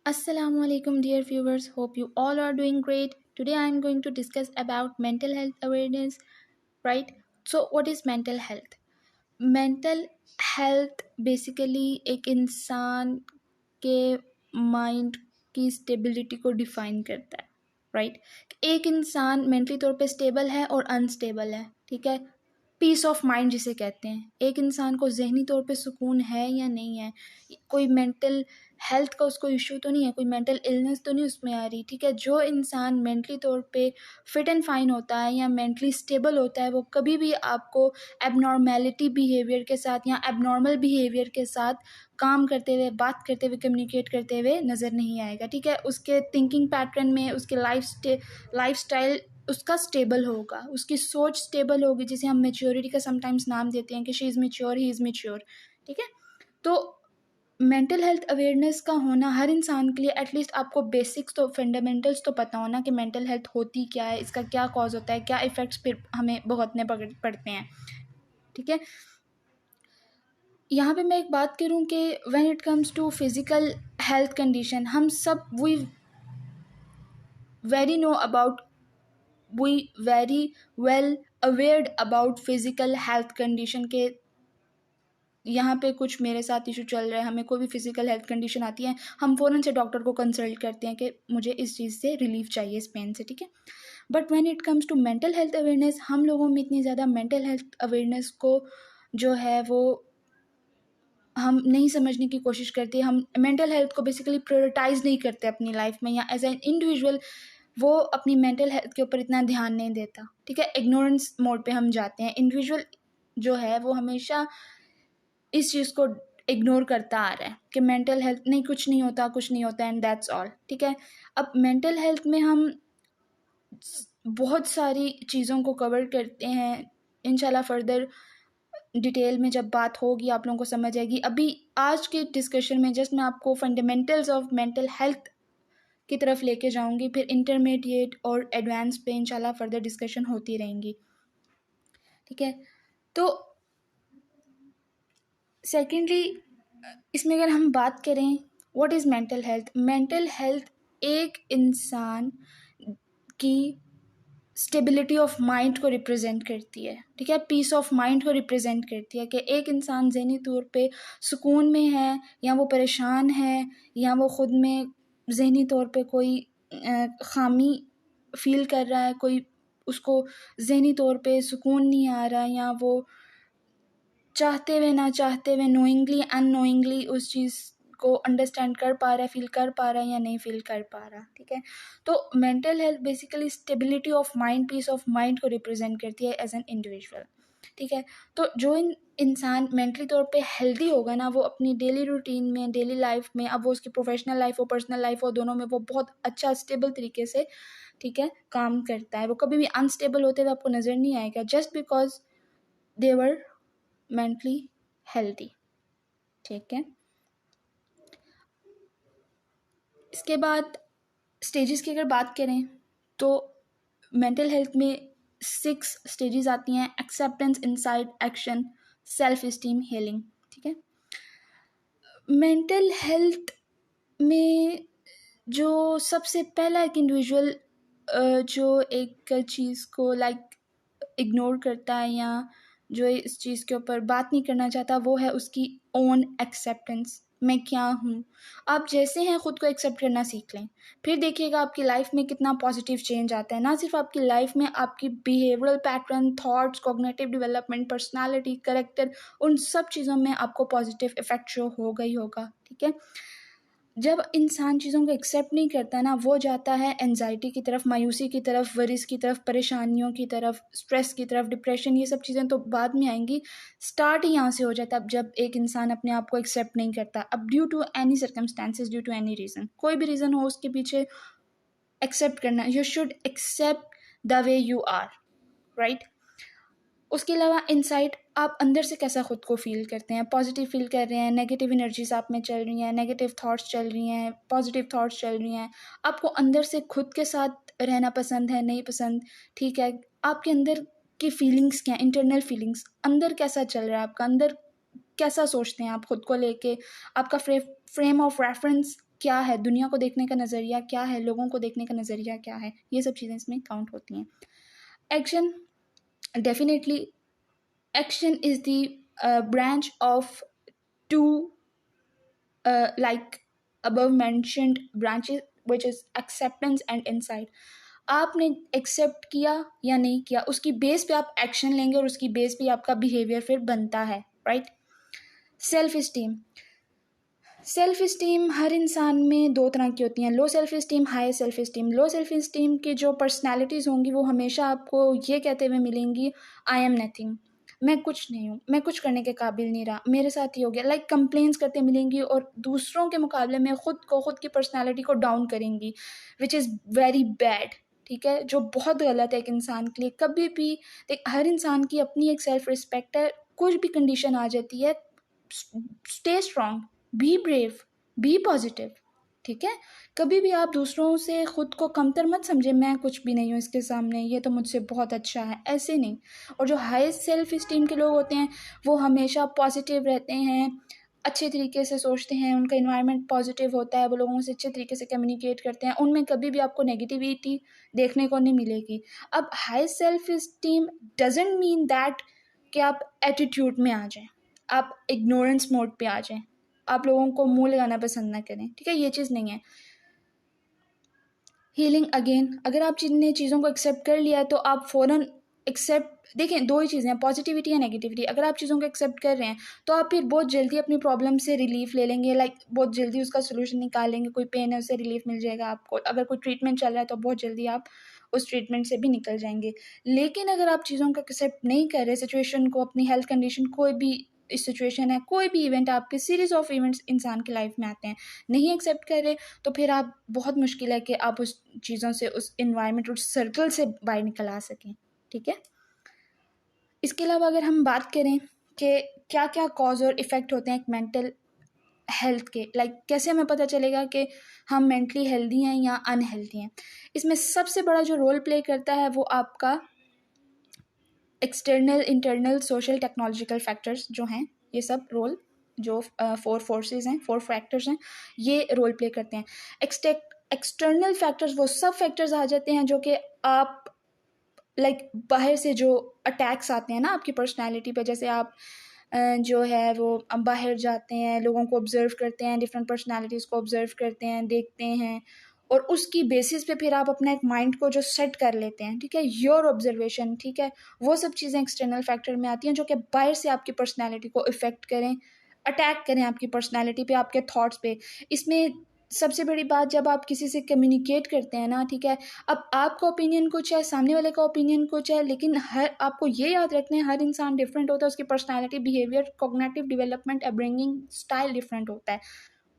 Assalamualaikum dear viewers, hope you all are doing great. Today I am going to discuss about mental health awareness, right? So what is mental health? Mental health basically एक इंसान के mind की stability को define करता है, right? एक इंसान mentally तौर पे स्टेबल है और अनस्टेबल है, ठीक है? पीस ऑफ माइंड जिसे कहते हैं, एक इंसान को जहनी तौर पे सुकून है या नहीं है, कोई मेंटल हेल्थ का उसको इशू तो नहीं है, कोई मेंटल इलनेस तो नहीं उसमें आ रही, ठीक है? जो इंसान मेंटली तौर पे फिट एंड फाइन होता है या मेंटली स्टेबल होता है, वो कभी भी आपको एबनॉर्मेलिटी बिहेवियर के साथ या एबनॉर्मल बिहेवियर के साथ काम करते हुए, बात करते हुए, कम्युनिकेट करते हुए नज़र नहीं आएगा, ठीक है? उसके थिंकिंग पैटर्न में, उसके लाइफ स्टाइल उसका स्टेबल होगा, उसकी सोच स्टेबल होगी, जिसे हम मेच्योरिटी का समटाइम्स नाम देते हैं कि she is mature, he is mature, ठीक है? तो मेंटल हेल्थ अवेयरनेस का होना हर इंसान के लिए, एटलीस्ट आपको बेसिक्स तो, फंडामेंटल्स तो पता होना कि मेंटल हेल्थ होती क्या है, इसका क्या कॉज होता है, क्या इफ़ेक्ट्स फिर हमें भुगतने पड़ते हैं, ठीक है? यहाँ पे मैं एक बात करूँ कि when it comes to physical health condition, हम सब we very know about we very well awared about physical health condition के यहाँ पे कुछ मेरे साथ इशू चल रहा है, हमें कोई भी फिज़िकल हेल्थ कंडीशन आती है, हम फ़ौरन से डॉक्टर को कंसल्ट करते हैं कि मुझे इस चीज़ से रिलीफ चाहिए, इस पेन से, ठीक है? But when it comes to mental health awareness, हम लोगों में इतनी ज़्यादा मेंटल हेल्थ अवेयरनेस को जो है वो हम नहीं समझने की कोशिश करते, हम मेंटल हेल्थ को बेसिकली प्रायोरिटाइज़ नहीं करते अपनी लाइफ में, या एज एन इंडिविजुअल वो अपनी मेंटल हेल्थ के ऊपर इतना ध्यान नहीं देता, ठीक है? इग्नोरेंस मोड पे हम जाते हैं। इंडिविजुअल जो है वो हमेशा इस चीज़ को इग्नोर करता आ रहा है कि मेंटल हेल्थ नहीं, कुछ नहीं होता, कुछ नहीं होता, एंड दैट्स ऑल, ठीक है? अब मेंटल हेल्थ में हम बहुत सारी चीज़ों को कवर करते हैं, इंशाल्लाह फर्दर डिटेल में जब बात होगी आप लोगों को समझ आएगी। अभी आज के डिस्कशन में जस्ट मैं आपको फंडामेंटल्स ऑफ मेंटल हेल्थ की तरफ लेके जाऊंगी, फिर इंटरमीडिएट और एडवांस पे इंशाल्लाह फर्दर डिस्कशन होती रहेंगी, ठीक है? तो सेकेंडली, इसमें अगर हम बात करें व्हाट इज़ मेंटल हेल्थ एक इंसान की स्टेबिलिटी ऑफ माइंड को रिप्रेजेंट करती है, ठीक है? पीस ऑफ माइंड को रिप्रेजेंट करती है कि एक इंसान ज़हनी तौर पे सुकून में है, या वो परेशान है, या वो ख़ुद में ज़हनी तौर पे कोई ख़ामी फील कर रहा है, कोई उसको ज़हनी तौर पे सुकून नहीं आ रहा, या वो चाहते हुए ना चाहते हुए, नोइंगली अननोइंगली उस चीज़ को अंडरस्टैंड कर पा रहा है, फील कर पा रहा है या नहीं फील कर पा रहा, ठीक है? तो mental health basically stability of mind, peace of mind को रिप्रेजेंट करती है एज एन इंडिविजुअल, ठीक है? तो जो इंसान मेंटली तौर पे हेल्दी होगा ना, वो अपनी डेली रूटीन में, डेली लाइफ में, अब वो उसकी प्रोफेशनल लाइफ हो, पर्सनल लाइफ हो, दोनों में वो बहुत अच्छा स्टेबल तरीके से, ठीक है, काम करता है। वो कभी भी अनस्टेबल होते हुए आपको नज़र नहीं आएगा, just because they were mentally healthy, ठीक है? इसके बाद स्टेजेस की अगर बात करें तो मेंटल हेल्थ में 6 स्टेजेस आती हैं: acceptance, insight, action, self esteem, healing, ठीक है? मेंटल हेल्थ में जो सबसे पहला एक इंडिविजुअल जो एक चीज़ को इग्नोर करता है, या जो इस चीज़ के ऊपर बात नहीं करना चाहता, वो है उसकी ओन एक्सेप्टेंस। मैं क्या हूँ? आप जैसे हैं ख़ुद को एक्सेप्ट करना सीख लें, फिर देखिएगा आपकी लाइफ में कितना पॉजिटिव चेंज आता है। ना सिर्फ आपकी लाइफ में, आपकी behavioural pattern, thoughts, cognitive development, personality, character, उन सब चीज़ों में आपको पॉजिटिव इफेक्ट शो होगा ही होगा, ठीक है? जब इंसान चीज़ों को एक्सेप्ट नहीं करता ना, वो जाता है एंजाइटी की तरफ, मायूसी की तरफ, वरीज़ की तरफ, परेशानियों की तरफ, स्ट्रेस की तरफ, डिप्रेशन, ये सब चीज़ें तो बाद में आएंगी। स्टार्ट ही यहाँ से हो जाता है, अब जब एक इंसान अपने आप को एक्सेप्ट नहीं करता, अब due to any circumstances, due to any reason, कोई भी रीज़न हो उसके पीछे एक्सेप्ट करना, you should accept the way you are, right? उसके अलावा इंसाइट, आप अंदर से कैसा ख़ुद को फ़ील करते हैं, पॉजिटिव फ़ील कर रहे हैं, नेगेटिव एनर्जीज आप में चल रही हैं, नेगेटिव थॉट्स चल रही हैं, पॉजिटिव थॉट्स चल रही हैं, आपको अंदर से खुद के साथ रहना पसंद है, नहीं पसंद, ठीक है? आपके अंदर की फीलिंग्स क्या हैं, इंटरनल फीलिंग्स, अंदर कैसा चल रहा है आपका, अंदर कैसा सोचते हैं आप खुद को लेके, आपका फ्रेम ऑफ रेफरेंस क्या है, दुनिया को देखने का नज़रिया क्या है, लोगों को देखने का नज़रिया क्या है, ये सब चीज़ें इसमें काउंट होती हैं. Action, definitely action is the branch of to like above mentioned branches, which is acceptance and insight. आपने एक्सेप्ट किया या नहीं किया, उसकी बेस पे आप एक्शन लेंगे और उसकी बेस पे आपका बिहेवियर फिर बनता है, right. Self esteem, self esteem हर इंसान में दो तरह की होती हैं, low self esteem, high self esteem. Low self esteem की जो पर्सनैलिटीज़ होंगी वो हमेशा आपको ये कहते हुए मिलेंगी, आई एम नथिंग, मैं कुछ नहीं हूँ, मैं कुछ करने के काबिल नहीं रहा, मेरे साथ ही हो गया, लाइक कंप्लेंट्स करते मिलेंगी और दूसरों के मुकाबले में खुद की पर्सनैलिटी को डाउन करेंगी, विच इज़ वेरी बैड. ठीक है, जो बहुत गलत है एक इंसान के लिए. कभी भी देख, हर इंसान की अपनी एक सेल्फ रिस्पेक्ट है. कुछ भी कंडीशन आ जाती है, stay strong, be brave, be positive. ठीक है, कभी भी आप दूसरों से खुद को कमतर मत समझे, मैं कुछ भी नहीं हूँ इसके सामने, ये तो मुझसे बहुत अच्छा है, ऐसे नहीं. और जो हाई सेल्फ इस्टीम के लोग होते हैं वो हमेशा पॉजिटिव रहते हैं, अच्छे तरीके से सोचते हैं, उनका इन्वायरमेंट पॉजिटिव होता है, वो लोगों से अच्छे तरीके से कम्युनिकेट करते हैं, उनमें कभी भी आपको नेगेटिविटी देखने को नहीं मिलेगी. अब high self esteem doesn't mean that कि आप एटीट्यूड में आ जाएं, आप इग्नोरेंस मोड पे आ जाएं, आप लोगों को मुंह लगाना पसंद ना करें. ठीक है, ये चीज़ नहीं है. हीलिंग अगेन, अगर आप जिन चीज़ों को एक्सेप्ट कर लिया है तो आप फ़ौरन एक्सेप्ट, देखें दो ही चीज़ें हैं, पॉजिटिविटी या नेगेटिविटी. अगर आप चीज़ों को एक्सेप्ट कर रहे हैं तो आप फिर बहुत जल्दी अपनी प्रॉब्लम से रिलीफ ले लेंगे, लाइक बहुत जल्दी उसका सोल्यूशन निकाल लेंगे. कोई पेन है उससे रिलीफ मिल जाएगा आपको, अगर कोई ट्रीटमेंट चल रहा है तो बहुत जल्दी आप उस ट्रीटमेंट से भी निकल जाएंगे. लेकिन अगर आप चीज़ों को एक्सेप्ट नहीं कर रहे, सिचुएशन को, अपनी हेल्थ कंडीशन, कोई भी इस सिचुएशन है, कोई भी इवेंट, आपके सीरीज ऑफ इवेंट्स इंसान की लाइफ में आते हैं, नहीं एक्सेप्ट कर रहे, तो फिर आप बहुत मुश्किल है कि आप उस चीज़ों से, उस इन्वायरमेंट, उस सर्कल से बाहर निकल आ सकें. ठीक है, इसके अलावा अगर हम बात करें कि क्या क्या कॉज और इफ़ेक्ट होते हैं एक मेंटल हेल्थ के, लाइक कैसे हमें पता चलेगा कि हम मेंटली हेल्दी हैं या अनहेल्दी हैं. इसमें सबसे बड़ा जो रोल प्ले करता है वो आपका external, internal, social, technological factors जो हैं, ये सब रोल, जो 4 फोर्सेस हैं, 4 फैक्टर्स हैं, ये रोल प्ले करते हैं. एक्सटर्नल फैक्टर्स वो सब फैक्टर्स आ जाते हैं जो कि आप लाइक बाहर से जो अटैक्स आते हैं ना आपकी पर्सनैलिटी पे, जैसे आप जो है वो बाहर जाते हैं, लोगों को ऑब्जर्व करते हैं, डिफरेंट पर्सनैलिटीज़ को ऑब्जर्व करते हैं, देखते हैं, और उसकी बेसिस पे फिर आप अपना एक माइंड को जो सेट कर लेते हैं. ठीक है, योर ऑब्जर्वेशन. ठीक है, वो सब चीज़ें एक्सटर्नल फैक्टर में आती हैं जो कि बाहर से आपकी पर्सनैलिटी को इफ़ेक्ट करें, अटैक करें आपकी पर्सनैलिटी पे, आपके थॉट्स पे. इसमें सबसे बड़ी बात, जब आप किसी से कम्युनिकेट करते हैं ना, ठीक है, अब आपका ओपिनियन कुछ है, सामने वाले का ओपिनियन कुछ है, लेकिन आपको ये याद रखना है, हर इंसान डिफरेंट होता है, उसकी personality, behaviour, cognitive development, upbringing, style different होता है.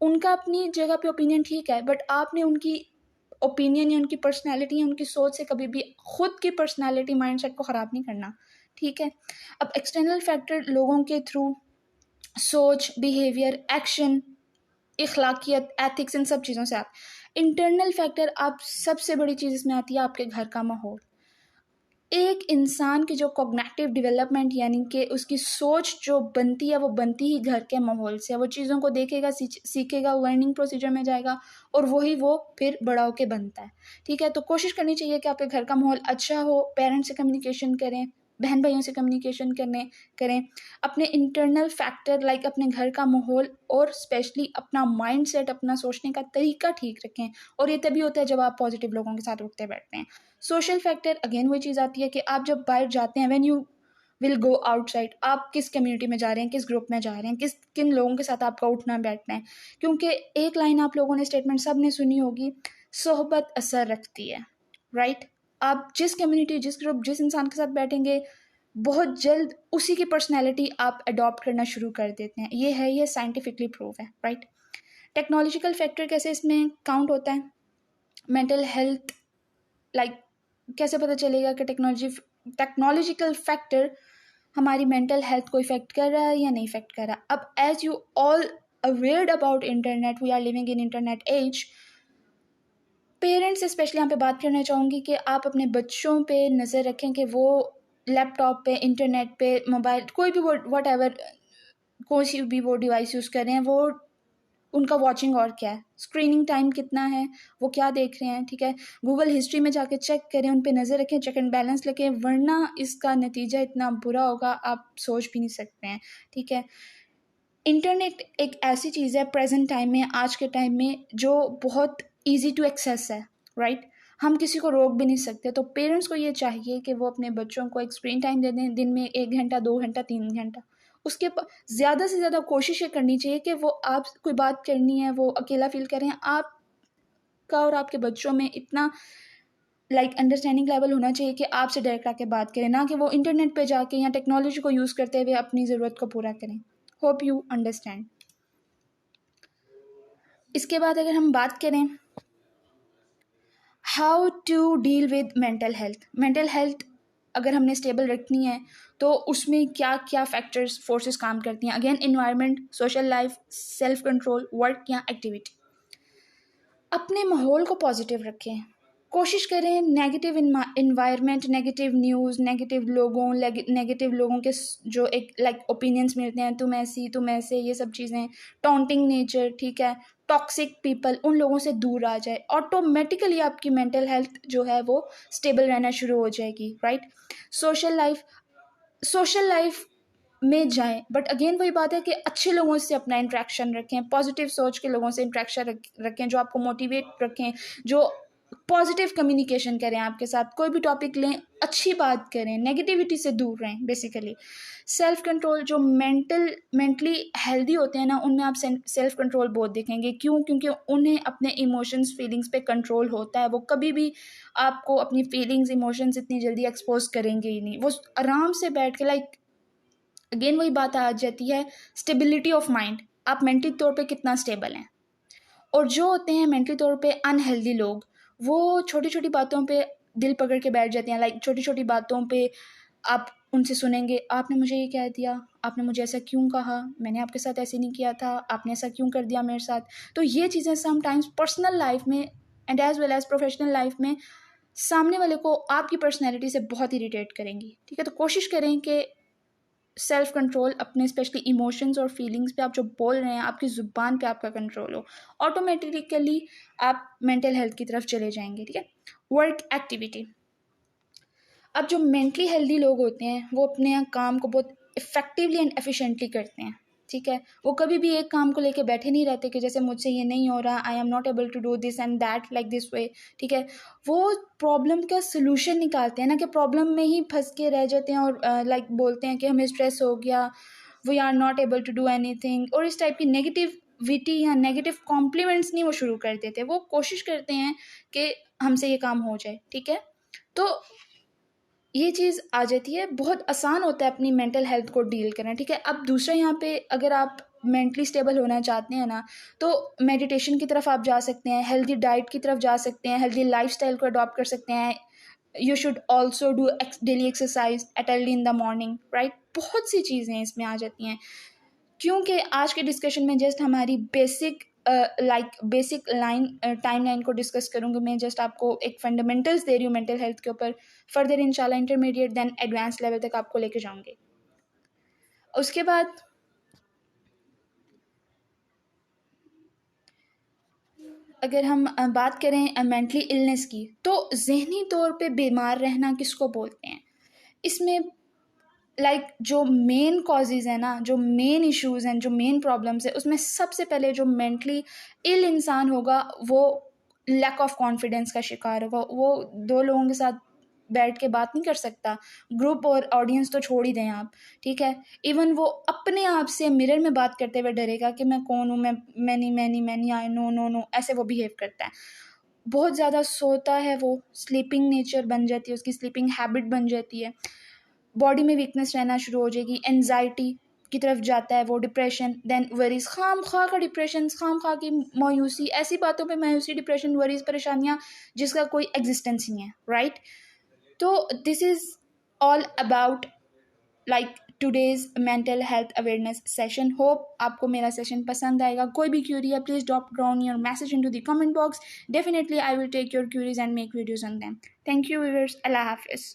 उनका अपनी जगह पे ओपिनियन ठीक है, बट आपने उनकी ओपिनियन या उनकी पर्सनैलिटी या उनकी सोच से कभी भी खुद की पर्सनैलिटी, माइंडसेट को ख़राब नहीं करना. ठीक है, अब एक्सटर्नल फैक्टर लोगों के थ्रू सोच, बिहेवियर, एक्शन, इखलाकियत, एथिक्स, इन सब चीज़ों से आप. इंटरनल फैक्टर, आप सबसे बड़ी चीज़ इसमें आती है आपके घर का माहौल. एक इंसान की जो कॉग्निटिव डेवलपमेंट यानी कि उसकी सोच जो बनती है वो बनती ही घर के माहौल से. वो चीज़ों को देखेगा, सीखेगा, लर्निंग प्रोसीजर में जाएगा और वही वो फिर बड़ा होके बनता है. ठीक है, तो कोशिश करनी चाहिए कि आपके घर का माहौल अच्छा हो, पेरेंट्स से कम्युनिकेशन करें, बहन भाइयों से कम्युनिकेशन करें. अपने इंटरनल फैक्टर लाइक अपने घर का माहौल और स्पेशली अपना माइंड सेट, अपना सोचने का तरीका ठीक रखें. और ये तभी होता है जब आप पॉजिटिव लोगों के साथ उठते बैठते हैं. सोशल फैक्टर, अगेन वही चीज़ आती है कि आप जब बाहर जाते हैं, when you will go outside, आप किस कम्युनिटी में जा रहे हैं, किस ग्रुप में जा रहे हैं, किन लोगों के साथ आपका उठना बैठना है. क्योंकि एक लाइन आप लोगों ने स्टेटमेंट सब ने सुनी होगी, सोहबत असर रखती है, राइट. आप जिस कम्युनिटी, जिस ग्रुप, जिस इंसान के साथ बैठेंगे, बहुत जल्द उसी की पर्सनैलिटी आप अडॉप्ट करना शुरू कर देते हैं. ये साइंटिफिकली प्रूव है, राइट. टेक्नोलॉजिकल फैक्टर कैसे इसमें काउंट होता है, मेंटल हेल्थ, लाइक कैसे पता चलेगा कि टेक्नोलॉजिकल फैक्टर हमारी मेंटल हेल्थ को इफेक्ट कर रहा है या नहीं इफेक्ट कर रहा. अब as you all aware about internet, we are living in internet age. Parents specially यहाँ पे बात करना चाहूँगी कि आप अपने बच्चों पे नज़र रखें कि वो लैपटॉप पे, इंटरनेट पे, मोबाइल, कोई भी वट एवर कौन सी भी वो डिवाइस यूज़ कर रहे हैं, वो उनका वॉचिंग और क्या है, स्क्रीनिंग टाइम कितना है, वो क्या देख रहे हैं, ठीक है। गूगल हिस्ट्री में जाके चेक करें, उन पे नज़र रखें, चेक एंड बैलेंस रखें, वरना इसका नतीजा इतना बुरा होगा आप सोच भी नहीं सकते हैं, ठीक है। इंटरनेट एक ऐसी चीज़ है प्रेजेंट टाइम में, आज के टाइम में, जो बहुत ईजी टू एक्सेस है, राइट। हम किसी को रोक भी नहीं सकते। तो पेरेंट्स को ये चाहिए कि वो अपने बच्चों को एक स्क्रीन टाइम दे दें, दिन में 1 घंटा, 2 घंटा, 3 घंटा। उसके ज़्यादा से ज़्यादा कोशिश ये करनी चाहिए कि वो, आप कोई बात करनी है, वो अकेला फील करें, आपका और आपके बच्चों में इतना अंडरस्टैंडिंग लेवल होना चाहिए कि आपसे डायरेक्ट आके बात करें, ना कि वो इंटरनेट पे जाके या टेक्नोलॉजी को यूज़ करते हुए अपनी ज़रूरत को पूरा करें। Hope you understand. इसके बाद अगर हम बात करें how to deal with mental health अगर हमने स्टेबल रखनी है तो उसमें क्या क्या फैक्टर्स, फोर्सेस काम करती हैं। Again, environment, social life, self control, work या एक्टिविटी। अपने माहौल को पॉजिटिव रखें, कोशिश करें negative environment, negative news, negative लोगों के जो एक ओपिनियंस मिलते हैं, तुम ऐसी, तुम ऐसे, ये सब चीज़ें, टॉन्टिंग नेचर, ठीक है, टॉक्सिक पीपल, उन लोगों से दूर आ जाए, ऑटोमेटिकली आपकी मेंटल हेल्थ जो है वो स्टेबल रहना शुरू हो जाएगी, राइट। सोशल लाइफ में जाएं, बट अगेन वही बात है कि अच्छे लोगों से अपना इंट्रैक्शन रखें, पॉजिटिव सोच के लोगों से इंट्रैक्शन रखें, जो आपको मोटिवेट रखें, जो पॉजिटिव कम्युनिकेशन करें आपके साथ, कोई भी टॉपिक लें अच्छी बात करें, नेगेटिविटी से दूर रहें बेसिकली। सेल्फ कंट्रोल, जो मेंटली हेल्दी होते हैं ना, उनमें आप सेल्फ कंट्रोल बहुत देखेंगे। क्यों? क्योंकि उन्हें अपने इमोशंस, फीलिंग्स पे कंट्रोल होता है। वो कभी भी आपको अपनी फीलिंग्स, इमोशंस इतनी जल्दी एक्सपोज करेंगे ही नहीं। वो आराम से बैठ के अगेन वही बात आ जाती है, स्टेबिलिटी ऑफ माइंड, आप मेंटली तौर पे कितना स्टेबल हैं। और जो होते हैं मेंटली तौर पे अनहेल्दी लोग, वो छोटी छोटी बातों पे दिल पकड़ के बैठ जाते हैं। छोटी छोटी बातों पे आप उनसे सुनेंगे, आपने मुझे ये कह दिया, आपने मुझे ऐसा क्यों कहा, मैंने आपके साथ ऐसे नहीं किया था, आपने ऐसा क्यों कर दिया मेरे साथ। तो ये चीज़ें समटाइम्स पर्सनल लाइफ में and as well as professional life में सामने वाले को आपकी पर्सनैलिटी से बहुत इरिटेट करेंगी, ठीक है। तो कोशिश करें कि सेल्फ कंट्रोल, अपने स्पेशली इमोशंस और फीलिंग्स पे आप जो बोल रहे हैं, आपकी ज़ुबान पे आपका कंट्रोल हो, ऑटोमेटिकली आप मेंटल हेल्थ की तरफ चले जाएंगे, ठीक है। वर्क एक्टिविटी, अब जो मेंटली हेल्दी लोग होते हैं वो अपने काम को बहुत इफेक्टिवली एंड एफिशिएंटली करते हैं, ठीक है। वो कभी भी एक काम को लेके बैठे नहीं रहते कि जैसे मुझसे ये नहीं हो रहा, I am not able to do this and that like this way, ठीक है। वो प्रॉब्लम का सोल्यूशन निकालते हैं, ना कि प्रॉब्लम में ही फंस के रह जाते हैं और बोलते हैं कि हमें स्ट्रेस हो गया, we are not able to do anything, और इस टाइप की नेगेटिविटी या नेगेटिव कॉम्प्लीमेंट्स नहीं वो शुरू कर देते। वो कोशिश करते हैं कि हमसे ये काम हो जाए, ठीक है। तो ये चीज़ आ जाती है, बहुत आसान होता है अपनी मेंटल हेल्थ को डील करना, ठीक है। अब दूसरा यहाँ पे, अगर आप मेंटली स्टेबल होना चाहते हैं ना, तो मेडिटेशन की तरफ आप जा सकते हैं, हेल्दी डाइट की तरफ जा सकते हैं, हेल्दी लाइफस्टाइल को अडॉप्ट कर सकते हैं। You should also do daily exercise at early in the morning, right. बहुत सी चीज़ें इसमें आ जाती हैं, क्योंकि आज के डिस्कशन में जस्ट हमारी बेसिक बेसिक टाइम लाइन को डिस्कस करूँगी मैं, जस्ट आपको एक फंडामेंटल्स दे रही हूँ मेंटल हेल्थ के ऊपर। फर्दर इंशाल्लाह इंटरमीडिएट देन एडवांस लेवल तक आपको लेके जाऊँगी। उसके बाद अगर हम बात करें मेंटली इलनेस की, तो जहनी तौर पे बीमार रहना किसको बोलते हैं। इसमें जो मेन कॉजेज़ है ना, जो मेन इश्यूज़ हैं, जो मेन प्रॉब्लम्स है, उसमें सबसे पहले जो मेंटली इल इंसान होगा वो लैक ऑफ कॉन्फिडेंस का शिकार होगा। वो दो लोगों के साथ बैठ के बात नहीं कर सकता, ग्रुप और ऑडियंस तो छोड़ ही दें आप, ठीक है। इवन वो अपने आप से मिरर में बात करते हुए डरेगा कि मैं कौन हूँ, मैं नहीं आई, नो नो नो, ऐसे वो बिहेव करता है। बहुत ज़्यादा सोता है वो, स्लीपिंग नेचर बन जाती है उसकी, स्लीपिंग हैबिट बन जाती है, बॉडी में वीकनेस रहना शुरू हो जाएगी, एनजाइटी की तरफ जाता है वो, डिप्रेशन, देन वरीज, खाम खा का डिप्रेशन, खाम खा की मायूसी, ऐसी बातों पे मायूसी, डिप्रेशन, वरीज, परेशानियाँ जिसका कोई एग्जिस्टेंस नहीं है, राइट। तो this is all about today's mental health awareness session. Hope आपको मेरा सेशन पसंद आएगा। कोई भी क्यूरी है, please drop down your message into the comment box. Definitely I will take your queries and make videos on them. Thank you viewers, अल्लाह हाफिज़।